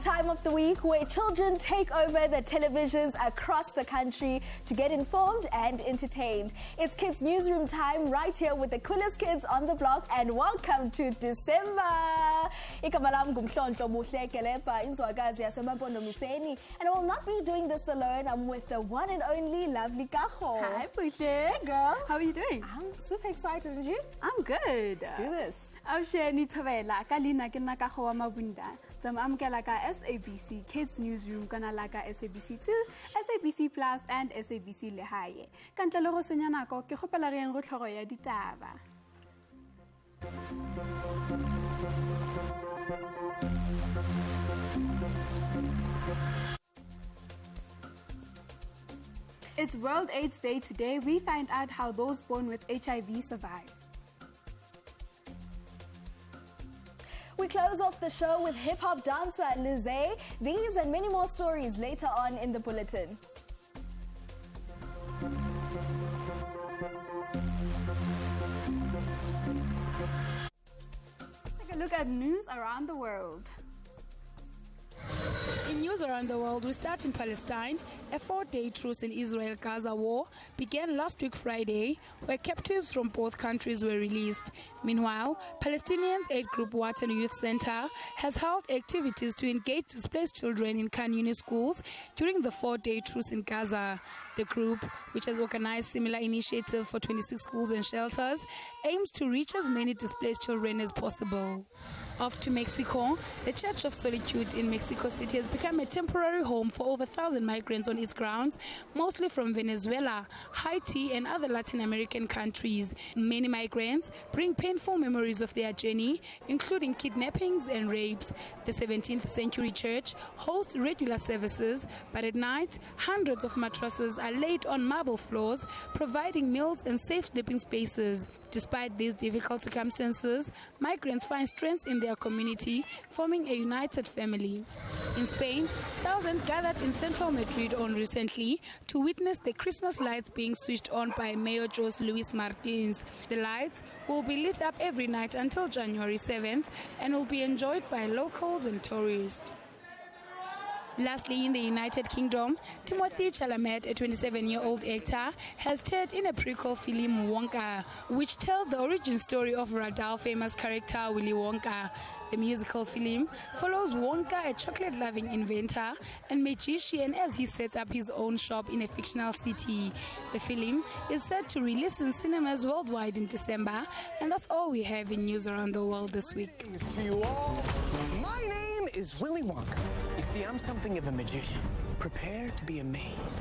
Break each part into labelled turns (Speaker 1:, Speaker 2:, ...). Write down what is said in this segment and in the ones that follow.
Speaker 1: time of the week where children take over the televisions across the country to get informed and entertained. It's Kids Newsroom time right here with the coolest kids on the block, and welcome to December. Igama lami nguMhlonhlo Muhle Kelepa inzwakazi yaseMampondomiseni, and I will not be doing this alone. I'm with the one and only lovely Kaho.
Speaker 2: Hi, Muhle.
Speaker 1: Hey girl.
Speaker 2: How are you doing?
Speaker 1: I'm super excited, and you?
Speaker 2: I'm good.
Speaker 1: Let's do this.
Speaker 2: Ni thabela ka lina ke nna Kago wa Mabunda. Tsama amkela ka SABC Kids Newsroom kana la ka SABC 2, SABC Plus and SABC Lehaye. Ka ntle le go senya nako ke gopela re eng go tlhogo ya ditaba. It's World AIDS Day today. We find out how those born with HIV survive.
Speaker 1: We close off the show with hip-hop dancer Lizzie. These and many more stories later on in the bulletin.
Speaker 2: Take a look at news around the world.
Speaker 3: In news around the world, we start in Palestine. A 4-day truce in Israel-Gaza war began last week Friday, where captives from both countries were released. Meanwhile, Palestinians' aid group Watan Youth Center has held activities to engage displaced children in Khan Yunis schools during the 4-day truce in Gaza. The group, which has organized similar initiative for 26 schools and shelters, aims to reach as many displaced children as possible. Off to Mexico, the Church of Solitude in Mexico City has become a temporary home for over 1,000 migrants on its grounds, mostly from Venezuela, Haiti, and other Latin American countries. Many migrants bring painful memories of their journey, including kidnappings and rapes. The 17th century church hosts regular services, but at night, hundreds of mattresses are laid on marble floors, providing meals and safe sleeping spaces. Despite these difficult circumstances, migrants find strength in their community, forming a united family. In Spain, thousands gathered in central Madrid on recently to witness the Christmas lights being switched on by Mayor Jose Luis Martins. The lights will be lit up every night until January 7th and will be enjoyed by locals and tourists. Lastly, in the United Kingdom, Timothy Chalamet, a 27-year-old actor, has starred in a prequel film Wonka, which tells the origin story of Roald Dahl's famous character Willy Wonka. The musical film follows Wonka, a chocolate-loving inventor and magician, as he sets up his own shop in a fictional city. The film is set to release in cinemas worldwide in December, and that's all we have in news around the world this week.
Speaker 4: To you all, my name is Willy Wonka. You see, I'm something of a magician. Prepare to be amazed.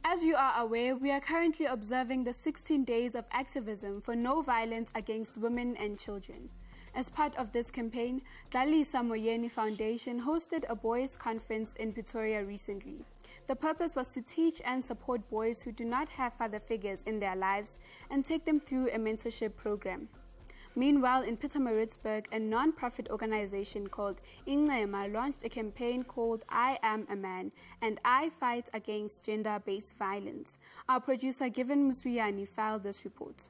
Speaker 2: As you are aware, we are currently observing the 16 days of activism for no violence against women and children. As part of this campaign, Dlalisa Moyeni Foundation hosted a boys' conference in Pretoria recently. The purpose was to teach and support boys who do not have father figures in their lives and take them through a mentorship program. Meanwhile, in Pietermaritzburg, a non-profit organization called Ingema launched a campaign called I Am a Man and I Fight Against Gender-Based Violence. Our producer, Given Musuyani, filed this report.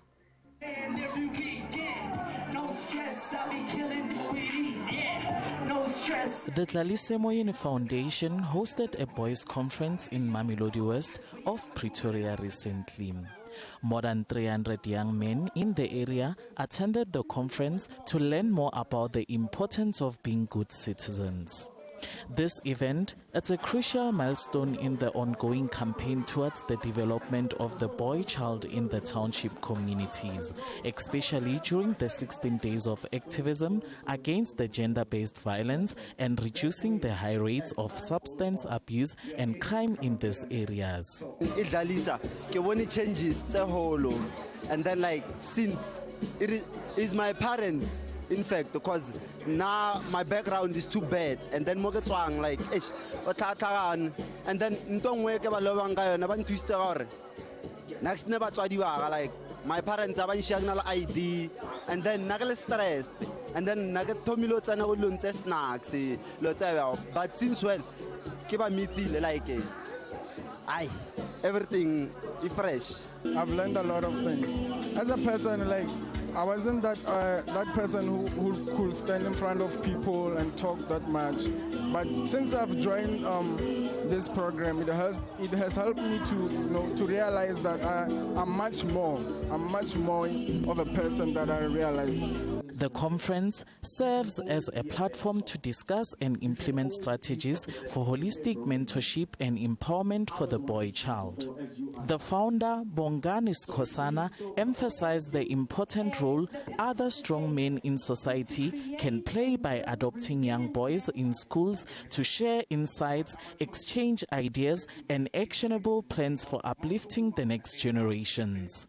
Speaker 5: And if you get no stress, I'll be killing sweeties, yeah, no stress.
Speaker 6: The Dlalisa Moyeni Foundation hosted a boys' conference in Mamelodi West of Pretoria recently. More than 300 young men in the area attended the conference to learn more about the importance of being good citizens. This event is a crucial milestone in the ongoing campaign towards the development of the boy child in the township communities, especially during the 16 days of activism against the gender-based violence and reducing the high rates of substance abuse and crime in these areas.
Speaker 7: Changes the whole, and then since it is my parents, in fact, because now my background is too bad, and then and then next never my parents have ID, and then stressed, and then snacks, but since everything is fresh.
Speaker 8: I've learned a lot of things. As a person, I wasn't that person who could stand in front of people and talk that much. But since I've joined this program, it has helped me to realize that I'm much more of a person that I realized.
Speaker 6: The conference serves as a platform to discuss and implement strategies for holistic mentorship and empowerment for the boy child. The founder, Bongani Skosana, emphasized the important role other strong men in society can play by adopting young boys in schools to share insights, exchange ideas, and actionable plans for uplifting the next generations.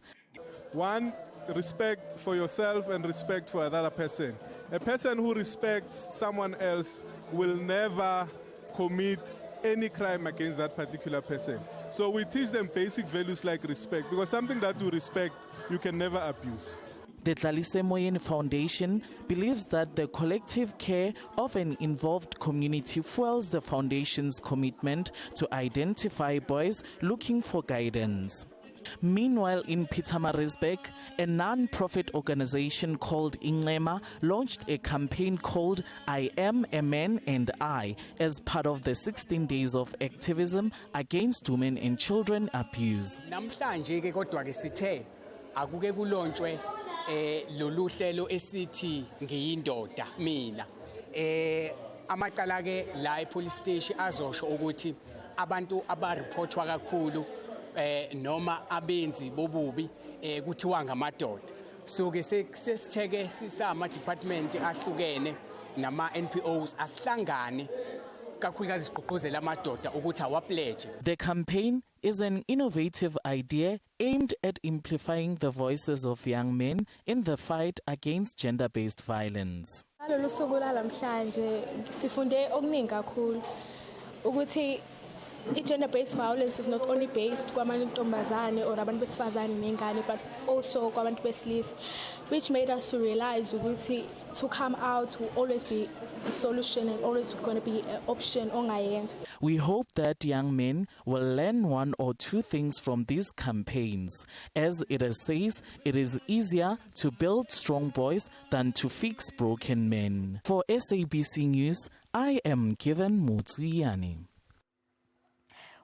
Speaker 9: One, respect for yourself and respect for another person. A person who respects someone else will never commit any crime against that particular person. So we teach them basic values like respect, because something that you respect, you can never abuse.
Speaker 6: The Dlalise Moyeni Foundation believes that the collective care of an involved community fuels the foundation's commitment to identify boys looking for guidance. Meanwhile, in Pietermaritzburg, a non-profit organization called Inglema launched a campaign called I Am a Man and I as part of the 16 days of activism against women and children abuse.
Speaker 10: Namhlanje ke kodwa ke sithe akuke kulontswe lolu hlelo esithi ngiyindoda mina amaqala ke la epolice station azosho ukuthi abantu abareportwa kakhulu noma abenzi bobubi kuthiwa ngamadoda. So ke sesitheke sisama department ahlukene nama NPOs asihlangane kakhulukazi siqoqozela amadoda ukuthi awapledge.
Speaker 6: The campaign is an innovative idea aimed at amplifying the voices of young men in the fight against gender-based violence.
Speaker 11: Lolu suku lamhlanje sifunde okuningi kakhulu ukuthi gender-based violence is not only based kwamantombazane or abantu besifazane nengane, but also kwabantu besilisa, which made us to realize ukuthi to come out will always be a solution and always going to be an option ongayenza.
Speaker 6: We hope that young men will learn one or two things from these campaigns. As it says, it is easier to build strong boys than to fix broken men. For SABC News, I am Given Mutsuyani.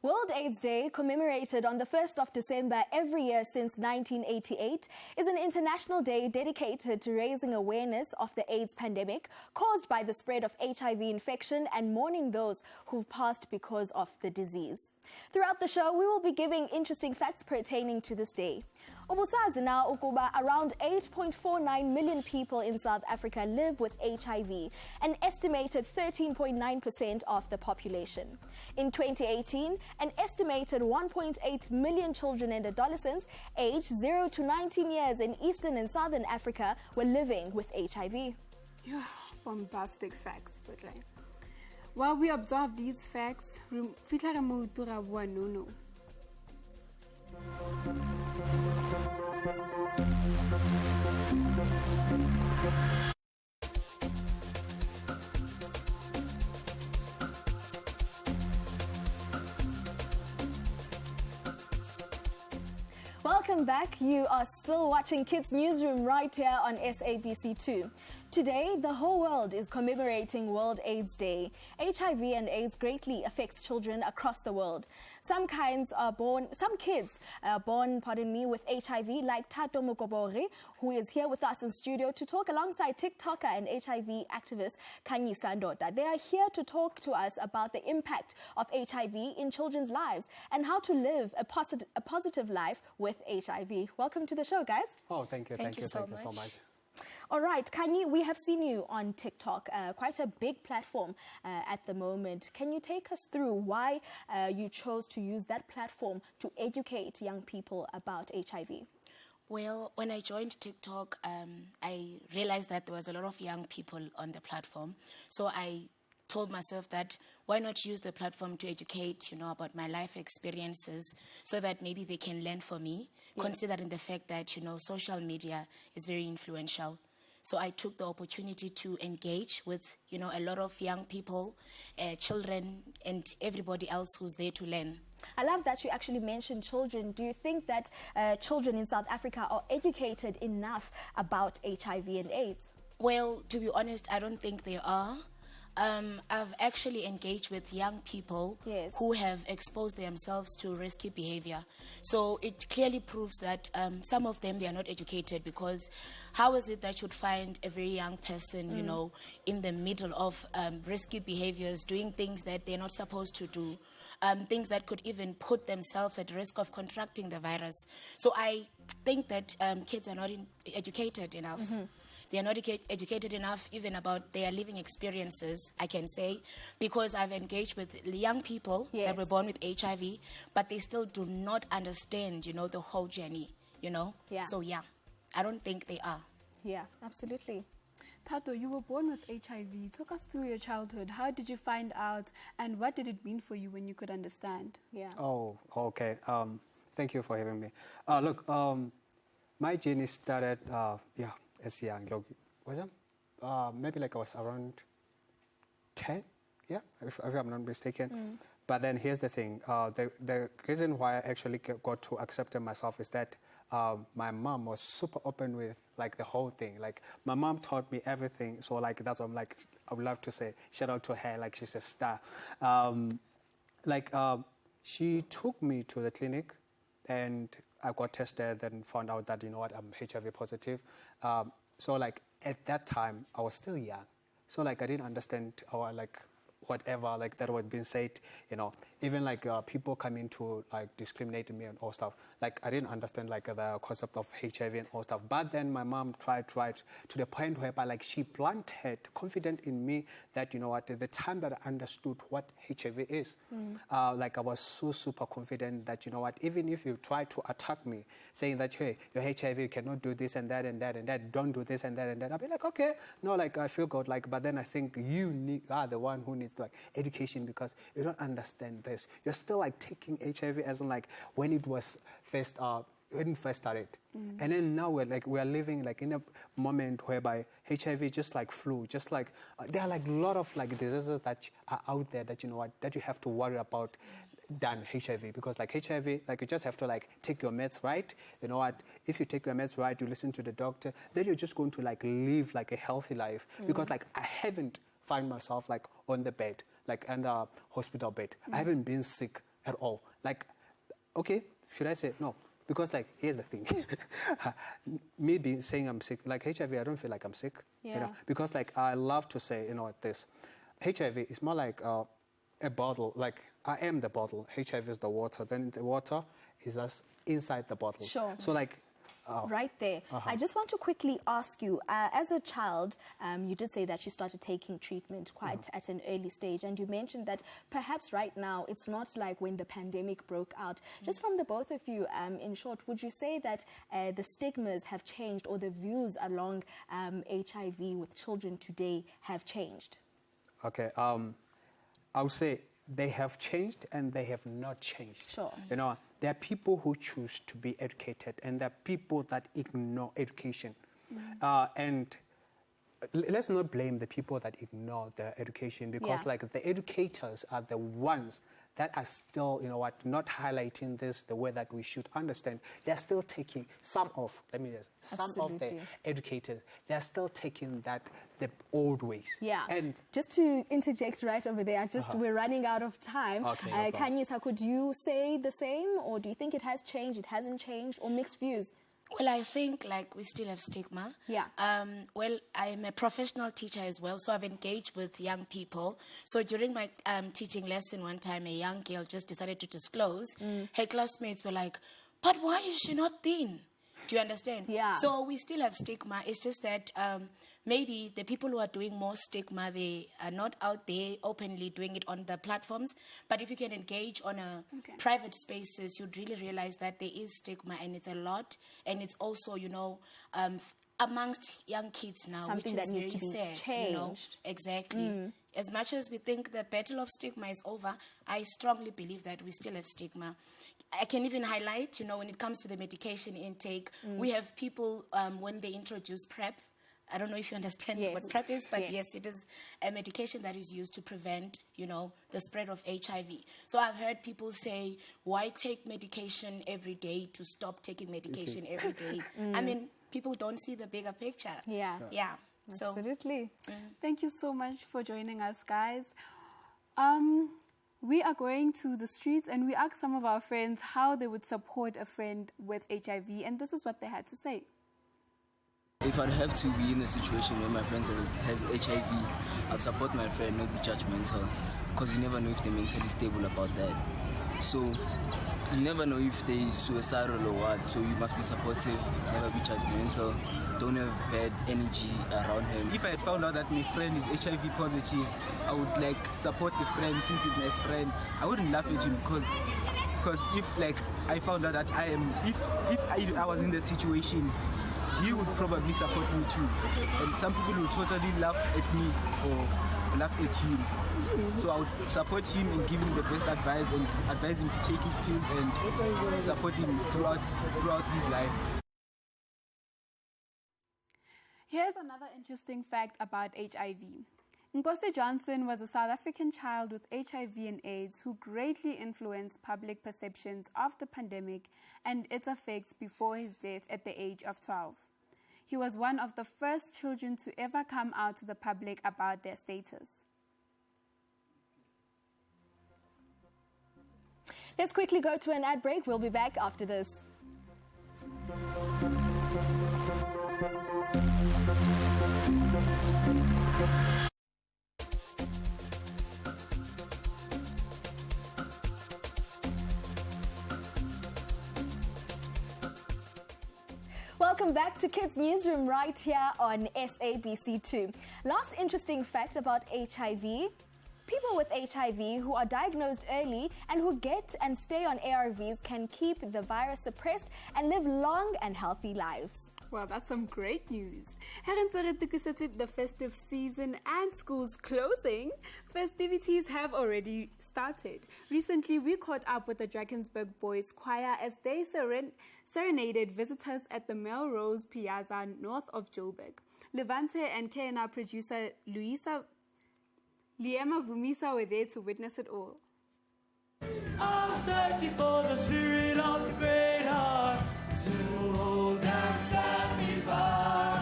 Speaker 1: World AIDS Day, commemorated on the 1st of December every year since 1988, is an international day dedicated to raising awareness of the AIDS pandemic caused by the spread of HIV infection and mourning those who've passed because of the disease. Throughout the show, we will be giving interesting facts pertaining to this day. Ubusazi na ukuba around 8.49 million people in South Africa live with HIV, an estimated 13.9% of the population. In 2018, an estimated 1.8 million children and adolescents aged 0 to 19 years in Eastern and Southern Africa were living with HIV.
Speaker 2: Yeah, bombastic facts, but like. While we observe these facts, fitla re mo tura bua nono.
Speaker 1: Welcome back. You are still watching Kids Newsroom right here on SABC2. Today, the whole world is commemorating World AIDS Day. HIV and AIDS greatly affects children across the world. Some kids are born with HIV, like Tato Mokobore, who is here with us in studio to talk alongside TikToker and HIV activist Khanyi Sandota. They are here to talk to us about the impact of HIV in children's lives and how to live a positive life with HIV. Welcome to the show, guys.
Speaker 12: Oh, thank you so much.
Speaker 1: All right, Khanyi, we have seen you on TikTok, quite a big platform at the moment. Can you take us through why you chose to use that platform to educate young people about HIV?
Speaker 12: Well, when I joined TikTok, I realized that there was a lot of young people on the platform. So I told myself that why not use the platform to educate, about my life experiences so that maybe they can learn from me, considering the fact that, social media is very influential. So I took the opportunity to engage with, you know, a lot of young people, children, and everybody else who's there to learn.
Speaker 1: I love that you actually mentioned children. Do you think that children in South Africa are educated enough about HIV and AIDS?
Speaker 12: Well, to be honest, I don't think they are. I've actually engaged with young people who have exposed themselves to risky behavior. So it clearly proves that some of them, they are not educated, because how is it that you'd find a very young person, you know, in the middle of risky behaviors, doing things that they're not supposed to do, things that could even put themselves at risk of contracting the virus. So I think that kids are not educated enough. They are not educated enough even about their living experiences, I can say, because I've engaged with young people that were born with HIV, but they still do not understand, you know, the whole journey, you know? So, yeah, I don't think they are.
Speaker 1: Yeah, absolutely.
Speaker 2: Tato, you were born with HIV. Talk us through your childhood. How did you find out, and what did it mean for you when you could understand?
Speaker 13: Oh, okay. Thank you for having me. Look, my journey started, as young. Was it? Maybe like I was around 10, if I'm not mistaken. But then here's the thing. The reason why I actually got to accept myself is that my mom was super open with like the whole thing. Like my mom taught me everything. So like that's what I'm like, I would love to say shout out to her. Like she's a star. She took me to the clinic and I got tested and found out that, you know what, I'm HIV positive. So like at that time I was still young. So like I didn't understand how like whatever like that was being said, you know, even like people coming to like discriminate me and all stuff. Like I didn't understand like the concept of HIV and all stuff. But then my mom tried to the point where like she planted confident in me that, you know what, at the time that I understood what HIV is, like I was so super confident that, you know what, even if you try to attack me saying that, hey, you're HIV, you cannot do this and that and that and that, don't do this and that and that, I'll be like, okay, no, like I feel good, like, but then I think you are the one who needs like education because you don't understand this. You're still like taking HIV as in like when it was first when it first started, and then now we're living like in a moment whereby HIV just like flu, just like there are like a lot of like diseases that are out there that, you know what, that you have to worry about than HIV, because like HIV, like you just have to like take your meds right. You know what, if you take your meds right, you listen to the doctor, then you're just going to like live like a healthy life. Because like I haven't find myself like on the bed, like in the hospital bed. I haven't been sick at all. Like, okay, should I say no? Because like, here's the thing. Me saying I'm sick, like HIV, I don't feel like I'm sick. You know, because like I love to say, you know what, this HIV is more like a bottle. Like I am the bottle. HIV is the water. Then the water is just inside the bottle.
Speaker 1: Sure.
Speaker 13: So like.
Speaker 1: Right there. I just want to quickly ask you, as a child, you did say that you started taking treatment quite at an early stage, and you mentioned that perhaps right now it's not like when the pandemic broke out. Just from the both of you, in short, would you say that the stigmas have changed, or the views along HIV with children today have changed?
Speaker 13: Okay, I would say they have changed and they have not changed.
Speaker 1: Sure.
Speaker 13: You know, there are people who choose to be educated and there are people that ignore education. And let's not blame the people that ignore the education, because like the educators are the ones that are still, you know what, not highlighting this the way that we should understand. They're still taking some of the educators, they're still taking that the old ways.
Speaker 1: Yeah.
Speaker 13: And
Speaker 1: just to interject right over there, we're running out of time.
Speaker 13: Okay, no
Speaker 1: Kanyisa, could you say the same, or do you think it has changed, it hasn't changed, or mixed views?
Speaker 12: Well, I think like we still have stigma.
Speaker 1: Yeah.
Speaker 12: Well, I'm a professional teacher as well, so I've engaged with young people. So during my teaching lesson one time, a young girl just decided to disclose. Her classmates were like, but why is she not thin? Do you understand?
Speaker 1: Yeah.
Speaker 12: So we still have stigma. It's just that maybe the people who are doing more stigma, they are not out there openly doing it on the platforms. But if you can engage on a private spaces, you'd really realize that there is stigma, and it's a lot. And it's also, you know, amongst young kids now,
Speaker 1: something
Speaker 12: which is
Speaker 1: that needs to be
Speaker 12: sad,
Speaker 1: changed.
Speaker 12: You know? Exactly. As much as we think the battle of stigma is over, I strongly believe that we still have stigma. I can even highlight, you know, when it comes to the medication intake, we have people, when they introduce PrEP, I don't know if you understand
Speaker 1: Yes.
Speaker 12: what PrEP is, but
Speaker 1: Yes.
Speaker 12: yes, it is a medication that is used to prevent, the spread of HIV. So I've heard people say, why take medication every day to stop taking medication every day? I mean, people don't see the bigger picture.
Speaker 1: Yeah.
Speaker 12: Yeah. So,
Speaker 2: Absolutely. Thank you so much for joining us, guys. We are going to the streets and we asked some of our friends how they would support a friend with HIV, and this is what they had to say.
Speaker 14: If I'd have to be in a situation where my friend has HIV, I'd support my friend, not be judgmental, because you never know if they're mentally stable about that. So you never know if they're suicidal or what, so you must be supportive, never be judgmental, don't have bad energy around him.
Speaker 15: If I had found out that my friend is HIV positive, I would support the friend since he's my friend. I wouldn't laugh at him because if I found out that if I was in that situation, he would probably support me too. And some people would totally laugh at me or laugh at him. So I would support him and give him the best advice and advise him to take his pills and support him throughout his life.
Speaker 2: Here's another interesting fact about HIV. Nkosi Johnson was a South African child with HIV and AIDS who greatly influenced public perceptions of the pandemic and its effects before his death at the age of 12. He was one of the first children to ever come out to the public about their status.
Speaker 1: Let's quickly go to an ad break. We'll be back after this. Welcome back to Kids Newsroom right here on SABC2. Last interesting fact about HIV. People with HIV who are diagnosed early and who get and stay on ARVs can keep the virus suppressed and live long and healthy lives.
Speaker 2: Well, that's some great news. The festive season and schools closing, festivities have already started. Recently, we caught up with the Drakensberg Boys Choir as they serenaded visitors at the Melrose Piazza north of Joburg. Levante and KNR producer Liema Vumisa were there to witness it all.
Speaker 5: I'm searching for the spirit of the great heart to hold and stand me by.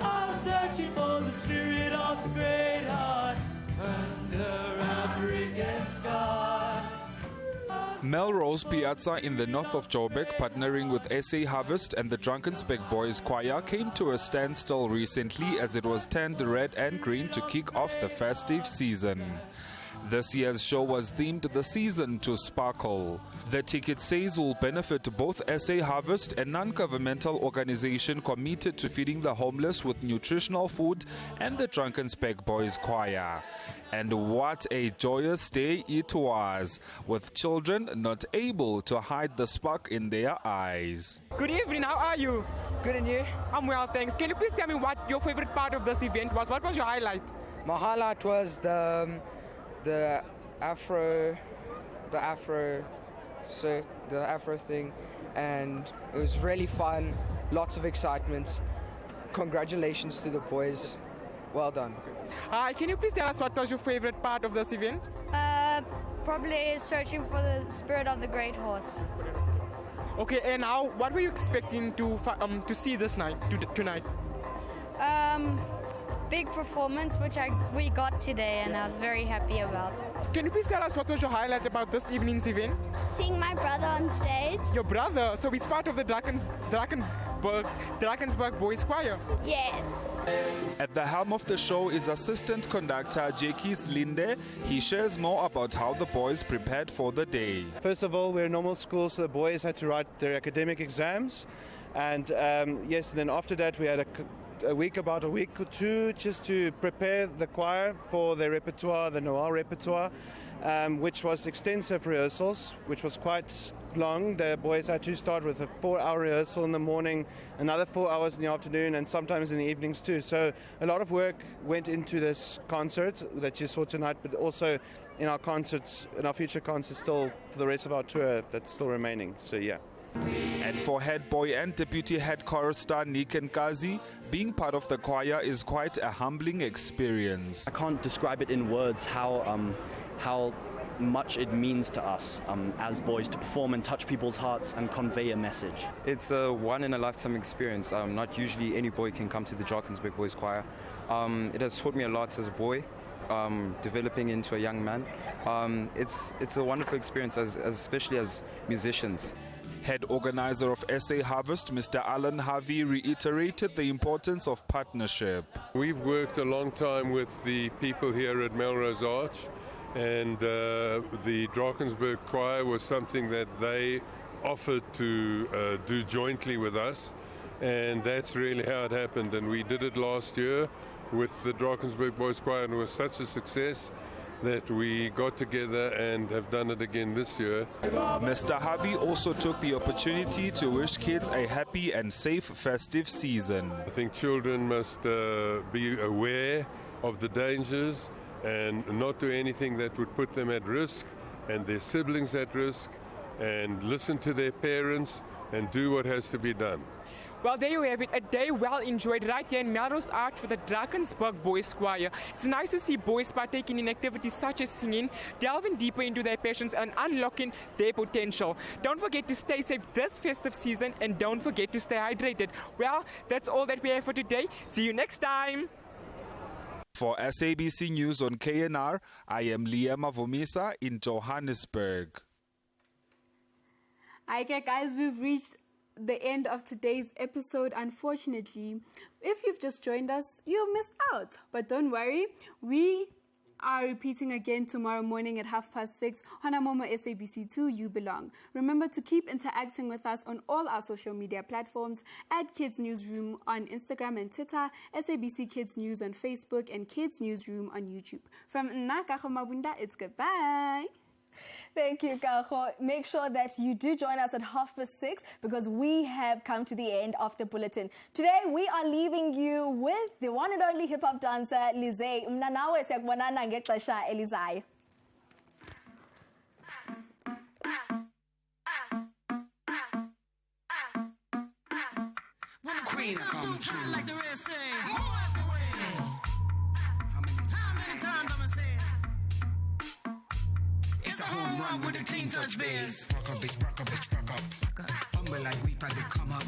Speaker 5: I'm searching for the spirit of the great heart under African sky.
Speaker 16: Melrose Piazza in the north of Joburg, partnering with SA Harvest and the Drakensberg Boys Choir, came to a standstill recently as it was turned red and green to kick off the festive season. This year's show was themed The Season to Sparkle. The ticket sales will benefit both SA Harvest, a non-governmental organization committed to feeding the homeless with nutritional food, and the Drakensberg Boys Choir. And what a joyous day it was, with children not able to hide the spark in their eyes.
Speaker 17: Good evening, how are you?
Speaker 18: Good, and you?
Speaker 17: I'm well, thanks. Can you please tell me what your favorite part of this event was? What was your highlight?
Speaker 18: My highlight was the Afro thing, and it was really fun, lots of excitement. Congratulations to the boys, well done.
Speaker 17: Can you please tell us what was your favorite part of this event?
Speaker 19: Probably searching for the spirit of the great horse.
Speaker 17: Okay, and now what were you expecting to see this night, tonight?
Speaker 19: Big performance, which we got today, and I was very happy about.
Speaker 17: Can you please tell us what was your highlight about this evening's event?
Speaker 20: Seeing my brother on stage.
Speaker 17: Your brother? So he's part of the Drakensberg Boys Choir?
Speaker 20: Yes.
Speaker 16: At the helm of the show is assistant conductor Jakis Linde. He shares more about how the boys prepared for the day.
Speaker 21: First of all, we're a normal school, so the boys had to write their academic exams. And then after that we had about a week or two just to prepare the choir for their repertoire, the Noel repertoire, which was extensive rehearsals, which was quite long. The boys had to start with a 4-hour rehearsal in the morning, another 4 hours in the afternoon, and sometimes in the evenings too. So a lot of work went into this concert that you saw tonight, but also in our concerts, in our future concerts still for the rest of our tour that's still remaining. So yeah.
Speaker 16: And for head boy and deputy head chorister Nick and Kazi, being part of the choir is quite a humbling experience.
Speaker 3: I can't describe it in words how much it means to us as boys to perform and touch people's hearts and convey a message.
Speaker 22: It's a one-in-a-lifetime experience. Not usually any boy can come to the Drakensberg Boys Choir. It has taught me a lot as a boy, developing into a young man. It's a wonderful experience, especially as musicians.
Speaker 16: Head organizer of SA Harvest, Mr. Alan Harvey, reiterated the importance of partnership.
Speaker 23: We've worked a long time with the people here at Melrose Arch, and the Drakensberg Choir was something that they offered to do jointly with us, and that's really how it happened. And we did it last year with the Drakensberg Boys Choir, and it was such a success that we got together and have done it again this year.
Speaker 16: Mr. Harvey also took the opportunity to wish kids a happy and safe festive season.
Speaker 23: I think children must be aware of the dangers and not do anything that would put them at risk and their siblings at risk, and listen to their parents and do what has to be done.
Speaker 17: Well, there you have it, a day well enjoyed right here in Melrose Arch with the Drakensberg Boys Choir. It's nice to see boys partaking in activities such as singing, delving deeper into their passions and unlocking their potential. Don't forget to stay safe this festive season, and don't forget to stay hydrated. Well, that's all that we have for today. See you next time.
Speaker 16: For SABC News on KNR, I am Leah Mavomisa in Johannesburg.
Speaker 2: Okay, guys, we've reached the end of today's episode. Unfortunately, if you've just joined us, you missed out. But don't worry, we are repeating again tomorrow morning at 6:30 on Amomo SABC2 You Belong. Remember to keep interacting with us on all our social media platforms at Kids Newsroom on Instagram and Twitter, SABC Kids News on Facebook, and Kids Newsroom on YouTube. From Nakaho Mabunda, it's goodbye.
Speaker 1: Thank you, Kaho. Make sure that you do join us at 6:30 because we have come to the end of the bulletin. Today, we are leaving you with the one and only hip-hop dancer, Lizay. Mna nawe siyakubonana ngexesha elizayo.
Speaker 5: When the queen come through like the Red Sea. How many times I'ma say it? It's a home run with the clean touch bears.
Speaker 24: Rock up, bitch, rock up, bitch, rock up. Humble like we probably come up.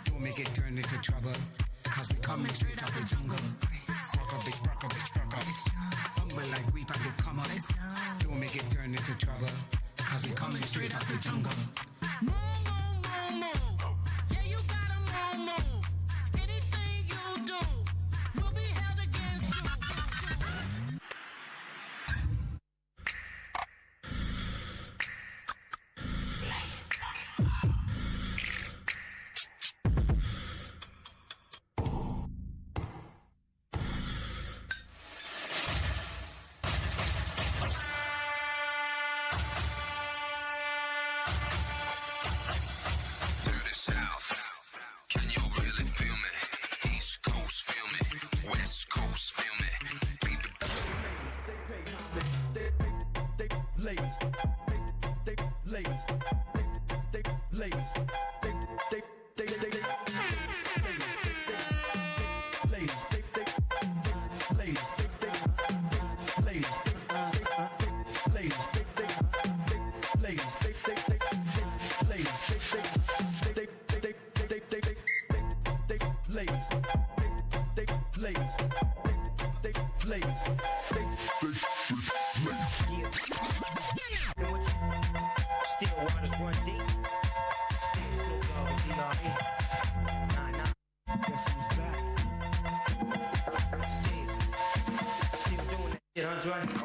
Speaker 24: Don't make it turn into trouble. Cause we coming straight out the jungle. Rock up, bitch, rock up, bitch, rock up. Humble like we probably come up. Don't make it turn into trouble. Cause we coming straight out the jungle.
Speaker 5: Move, move, move, move. Yeah, you gotta move, move. Anything you do will be held against you.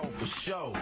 Speaker 5: Oh, for sure.